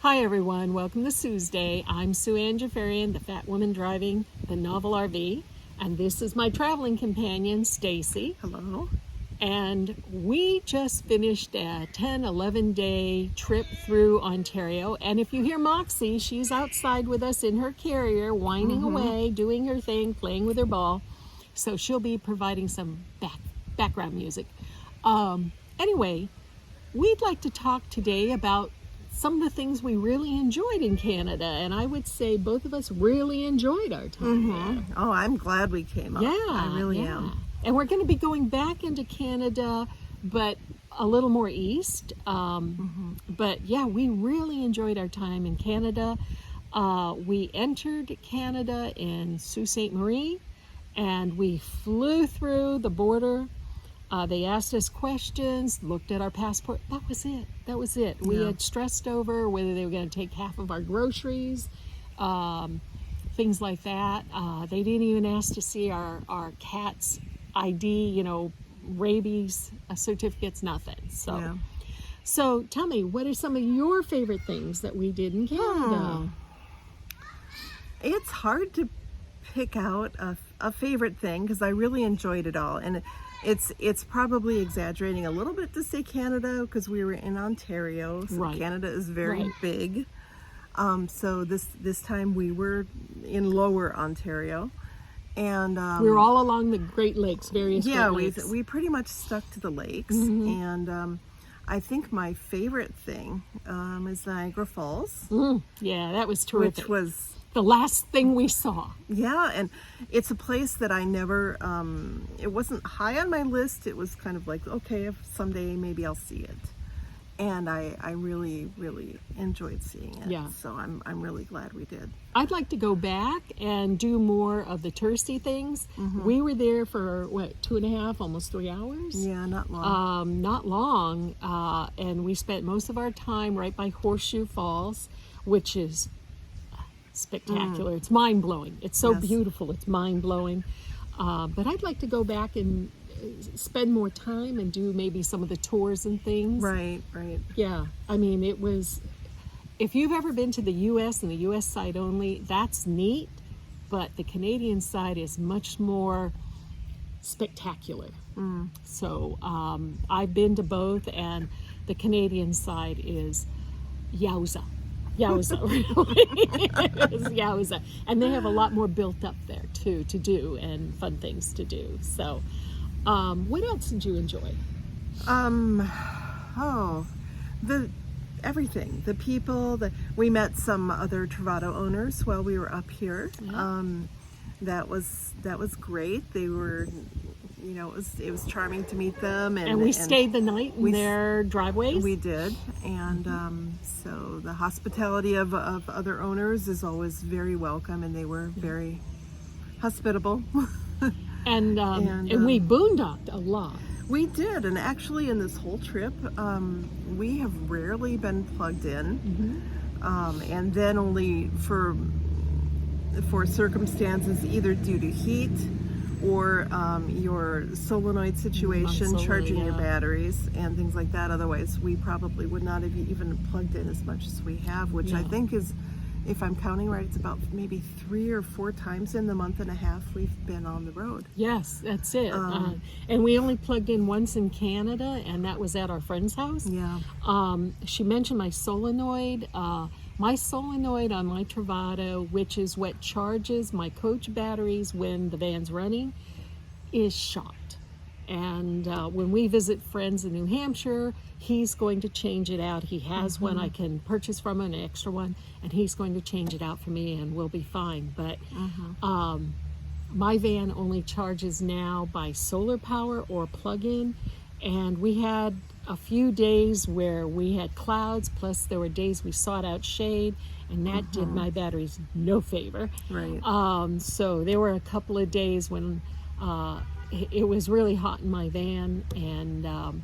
Hi everyone, welcome to Sue's Day. I'm Sue Ann Jafarian, the fat woman driving the novel RV, and this is my traveling companion, Stacy. Hello. And we just finished a 10-11 day trip through Ontario, and if you hear Moxie, she's outside with us in her carrier, whining away, doing her thing, playing with her ball, so she'll be providing some background music. Anyway, we'd like to talk today about some of the things we really enjoyed in Canada, and I would say both of us really enjoyed our time there. Oh, I'm glad we came up. Yeah, I really am. And we're going to be going back into Canada, but a little more east. But yeah, we really enjoyed our time in Canada. We entered Canada in Sault Ste. Marie, and we flew through the border. They asked us questions, looked at our passport. That was it. We had stressed over whether they were going to take half of our groceries, things like that. They didn't even ask to see our cat's ID, rabies certificates, nothing. So tell me, what are some of your favorite things that we did in Canada? It's hard to pick out a favorite thing because I really enjoyed it all. And it's probably exaggerating a little bit to say Canada because we were in Ontario, so Right. Canada is very big. So this time we were in Lower Ontario, and We were all along the Great Lakes, various Great Lakes. we pretty much stuck to the lakes, and I think my favorite thing is Niagara Falls, Yeah, that was terrific. which was. The last thing we saw. Yeah, and it's a place that I never, it wasn't high on my list. It was kind of like, okay, if someday maybe I'll see it. And I really, really enjoyed seeing it. Yeah. So I'm really glad we did. I'd like to go back and do more of the touristy things. We were there for, 2.5, almost 3 hours? Yeah, not long. Not long. And we spent most of our time right by Horseshoe Falls, which is spectacular. It's mind-blowing. It's so beautiful. It's mind-blowing. But I'd like to go back and spend more time and do maybe some of the tours and things. Right. Yeah. I mean, it was, if you've ever been to the U.S. and the U.S. side only, that's neat. But the Canadian side is much more spectacular. So I've been to both, and the Canadian side is yowza. Yowza, really. It was yowza. And they have a lot more built up there, too, to do and fun things to do. So, what else did you enjoy? Everything. The people, we met some other Travato owners while we were up here. Yeah. That was great. They were, it was charming to meet them. And we stayed the night in their driveways? We did. And so the hospitality of other owners is always very welcome, and they were very hospitable. And we boondocked a lot. We did, and actually in this whole trip, we have rarely been plugged in, and then only for circumstances either due to heat or your solenoid situation, charging your batteries and things like that. Otherwise, we probably would not have even plugged in as much as we have, which I think is, if I'm counting right, it's about maybe 3 or 4 times in the month and a half we've been on the road. Yes, that's it. And we only plugged in once in Canada, and that was at our friend's house. Yeah. She mentioned my solenoid. My solenoid on my Travato, which is what charges my coach batteries when the van's running, is shot. And when we visit friends in New Hampshire, he's going to change it out. He has one I can purchase from him, an extra one, and he's going to change it out for me, and we'll be fine. But my van only charges now by solar power or plug-in, and we had a few days where we had clouds, plus there were days we sought out shade, and that did my batteries no favor. Right. So there were a couple of days when it was really hot in my van, and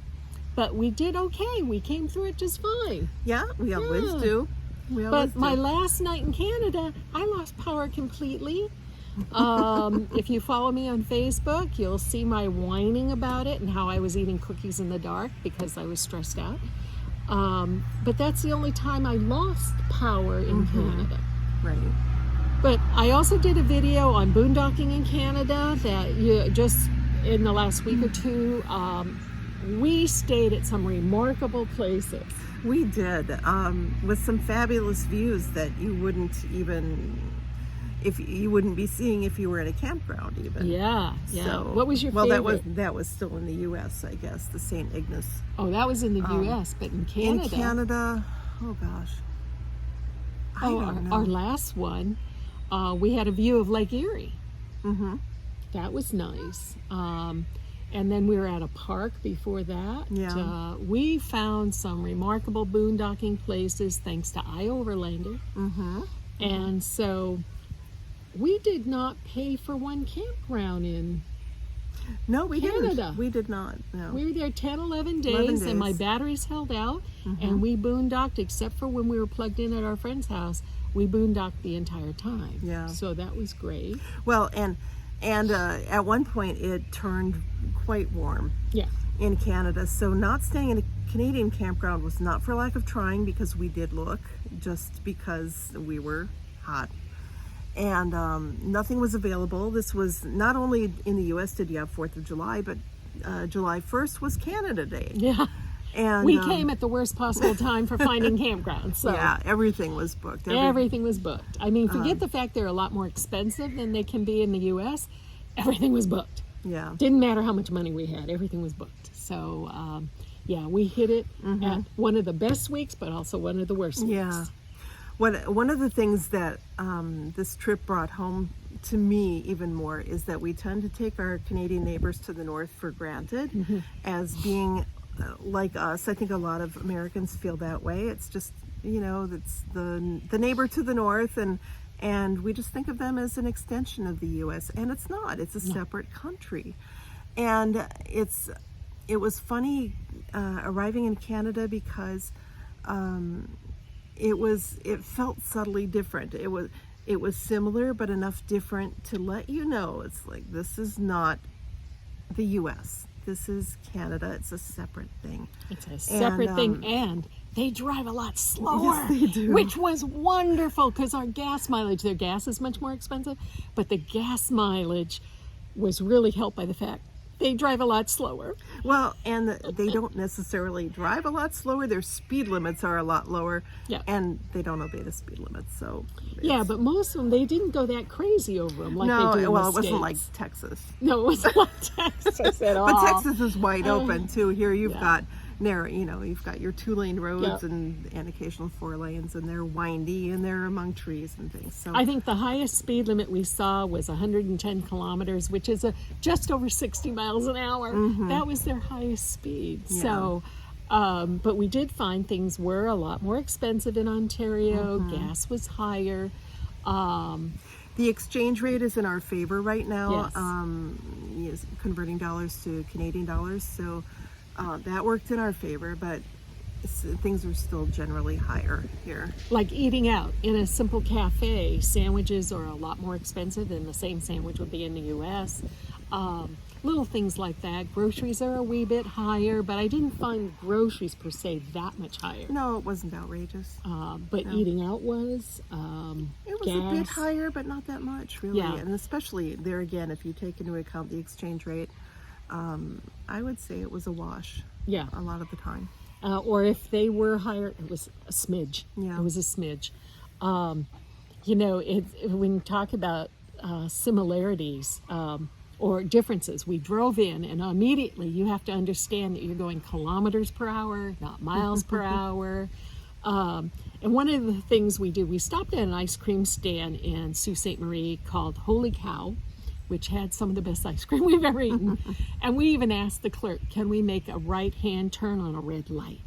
but we did okay. We came through it just fine. Yeah, we always do. But my last night in Canada, I lost power completely. If you follow me on Facebook, you'll see my whining about it and how I was eating cookies in the dark because I was stressed out. But that's the only time I lost power in Canada. Right. But I also did a video on boondocking in Canada that just in the last week or two. We stayed at some remarkable places. We did, with some fabulous views that you wouldn't be seeing if you were in a campground even. Yeah. So, what was your favorite? Well, that was still in the U.S., I guess, the St. Ignace. Oh, that was in the U.S., but in Canada. In Canada, oh gosh, I don't know. Our last one, we had a view of Lake Erie. Mm-hmm. That was nice. And then we were at a park before that. Yeah. We found some remarkable boondocking places thanks to iOverlander. Mm-hmm. And so we did not pay for one campground in we Canada. didn't. We did not. No. We were there 10, 11 days, and my batteries held out, and we boondocked, except for when we were plugged in at our friend's house. We boondocked the entire time. Yeah. So that was great. Well, and at one point it turned quite warm. Yeah. In Canada, so not staying in a Canadian campground was not for lack of trying, because we did look, just because we were hot. And nothing was available. This was not only in the U.S. did you have 4th of July, but July 1st was Canada Day. Yeah. And we came at the worst possible time for finding campgrounds. So yeah, everything was booked. Everything was booked. I mean, forget the fact they're a lot more expensive than they can be in the U.S. Everything was booked. Yeah. Didn't matter how much money we had. Everything was booked. So, yeah, we hit it at one of the best weeks, but also one of the worst weeks. Yeah. One of the things that this trip brought home to me even more is that we tend to take our Canadian neighbors to the north for granted as being like us. I think a lot of Americans feel that way. It's just, it's the neighbor to the north, and we just think of them as an extension of the U.S. And it's not. It's a separate country. And it was funny arriving in Canada because it felt subtly different. It was similar, but enough different to let you know it's like, this is not the U.S. This is Canada. It's a separate thing. It's a separate thing, and they drive a lot slower, yes, they do. Which was wonderful because their gas is much more expensive, but the gas mileage was really helped by the fact they drive a lot slower. Well, and they don't necessarily drive a lot slower. Their speed limits are a lot lower, and they don't obey the speed limits. So yeah, but most of them, they didn't go that crazy over them like they do in well, the it wasn't States. like Texas. No, it wasn't like Texas at all. But Texas is wide open too. Here you've got narrow, you've got your 2-lane roads and occasional 4 lanes, and they're windy and they're among trees and things. So I think the highest speed limit we saw was 110 kilometers, which is just over 60 miles an hour. That was their highest speed. Yeah. So, but we did find things were a lot more expensive in Ontario. Gas was higher. The exchange rate is in our favor right now. Yes. Converting dollars to Canadian dollars, so that worked in our favor, but things are still generally higher here. Like eating out in a simple cafe, sandwiches are a lot more expensive than the same sandwich would be in the U.S. Little things like that. Groceries are a wee bit higher, but I didn't find groceries per se that much higher. No, it wasn't outrageous. But eating out was. It was gas. a bit higher, but not that much, really. Yeah. And especially there again, if you take into account the exchange rate, I would say it was a wash. Yeah. A lot of the time. Or if they were higher, it was a smidge. Yeah. It was a smidge. When you talk about similarities or differences, we drove in, and immediately you have to understand that you're going kilometers per hour, not miles per hour. And one of the things we did, we stopped at an ice cream stand in Sault Ste. Marie called Holy Cow, which had some of the best ice cream we've ever eaten. And we even asked the clerk, can we make a right-hand turn on a red light?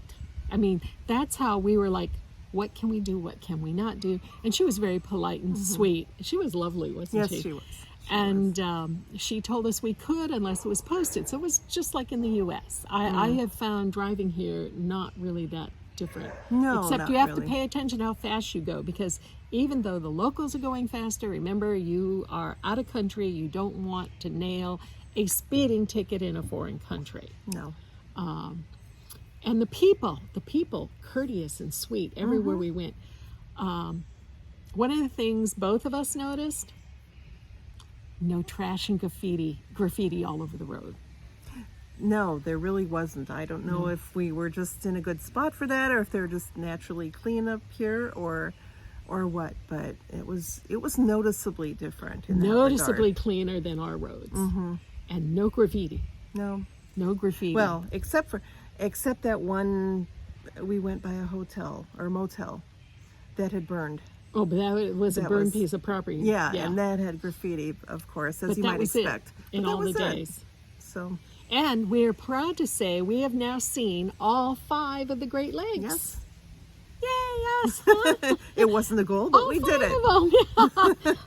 I mean, that's how we were like, what can we do? What can we not do? And she was very polite and sweet. She was lovely, wasn't she? Yes, she was. She told us we could unless it was posted. So it was just like in the U.S. I have found driving here not really that different. No, except not you have really. to pay attention to how fast you go, because even though the locals are going faster, remember, you are out of country. You don't want to nail a speeding ticket in a foreign country. No. And the people, courteous and sweet everywhere we went. One of the things both of us noticed, no trash and graffiti all over the road. No, there really wasn't. I don't know if we were just in a good spot for that, or if they're just naturally clean up here, or what. But it was noticeably different. In that Noticeably regard. cleaner than our roads, and no graffiti. No graffiti. Well, except that one, we went by a hotel or motel that had burned. Oh, but that was a burned piece of property. Yeah, and that had graffiti, of course, as but you that might was expect. in But that all the was it. days. So, And we're proud to say we have now seen all 5 of the Great Lakes. yes, Yay, us! it wasn't the goal, but All we 5 did it. of them.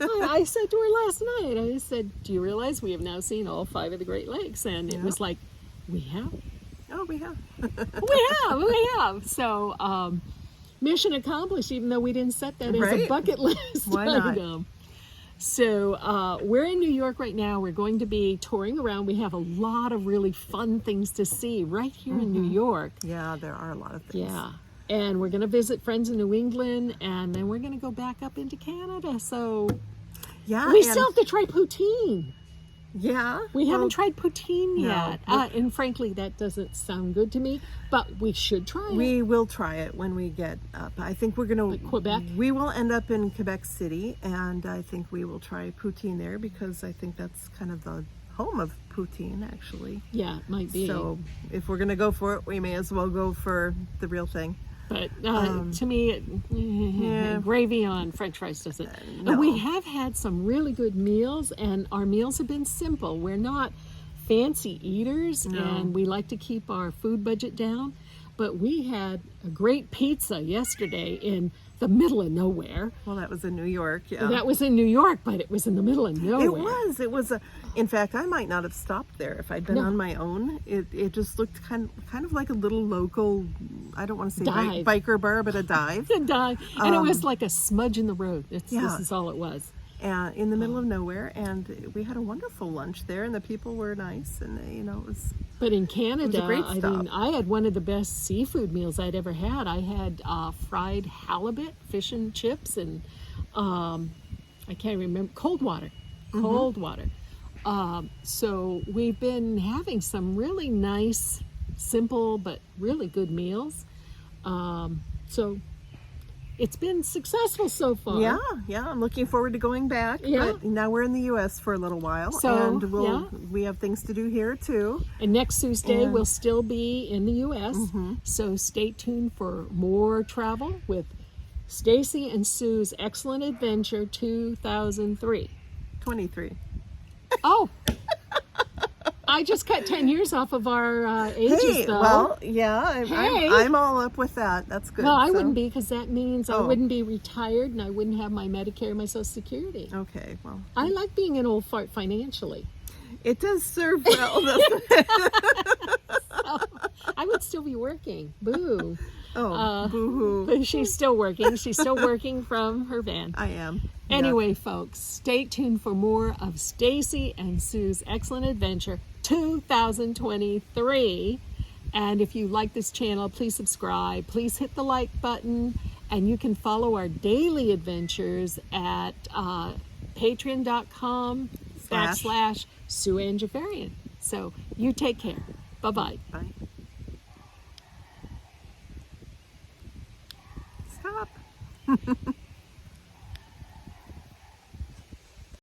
Yeah. I said to her last night, I said, do you realize we have now seen all 5 of the Great Lakes? And it was like, we have. Oh, we have. We have. So, mission accomplished, even though we didn't set that as a Right. bucket list Why not? item. So, we're in New York right now. We're going to be touring around. We have a lot of really fun things to see right here in New York. Yeah, there are a lot of things. Yeah. And we're going to visit friends in New England, and then we're going to go back up into Canada. So, Yeah, we and- still have to try poutine. Yeah. We well, haven't tried poutine no. yet. And frankly, that doesn't sound good to me, but we should try it. We will try it when we get up. I think we're going to... Like Quebec? We will end up in Quebec City, and I think we will try poutine there, because I think that's kind of the home of poutine, actually. Yeah, it might be. So if we're going to go for it, we may as well go for the real thing. But to me, gravy on French fries doesn't. no. And we have had some really good meals, and our meals have been simple. We're not fancy eaters, and we like to keep our food budget down. But we had a great pizza yesterday in the middle of nowhere. Well, that was in New York, yeah. That was in New York, but it was in the middle of nowhere. It was in fact, I might not have stopped there if I'd been on my own. It just looked kind of like a little local, I don't want to say Dive. biker bar, but a dive. And it was like a smudge in the road. This is all it was. In the middle of nowhere, and we had a wonderful lunch there, and the people were nice, and it was... But in Canada, great I stop. mean, I had one of the best seafood meals I'd ever had. I had fried halibut, fish and chips, and I can't remember, cold water. So we've been having some really nice, simple, but really good meals. So it's been successful so far. Yeah, I'm looking forward to going back. Yeah. But now we're in the U.S. for a little while, So, and we have things to do here too. And next Tuesday And- we'll still be in the U.S., so stay tuned for more travel with Stacy and Sue's Excellent Adventure 2003. 23. Oh, I just cut 10 years off of our ages, Hey, though. well, yeah, Hey. I'm all up with that. That's good. No, I So- wouldn't be, because that means I Oh. wouldn't be retired and I wouldn't have my Medicare and my Social Security. Okay, well, I like being an old fart financially. it does serve well. I would still be working. Boo. Boo-hoo. But she's still working. She's still working from her van. I am. Yeah. Anyway, folks, stay tuned for more of Stacy and Sue's Excellent Adventure 2023. And if you like this channel, please subscribe. Please hit the like button. And you can follow our daily adventures at patreon.com/Sue Ann Jafarian. So you take care. Bye-bye. Bye. Stop.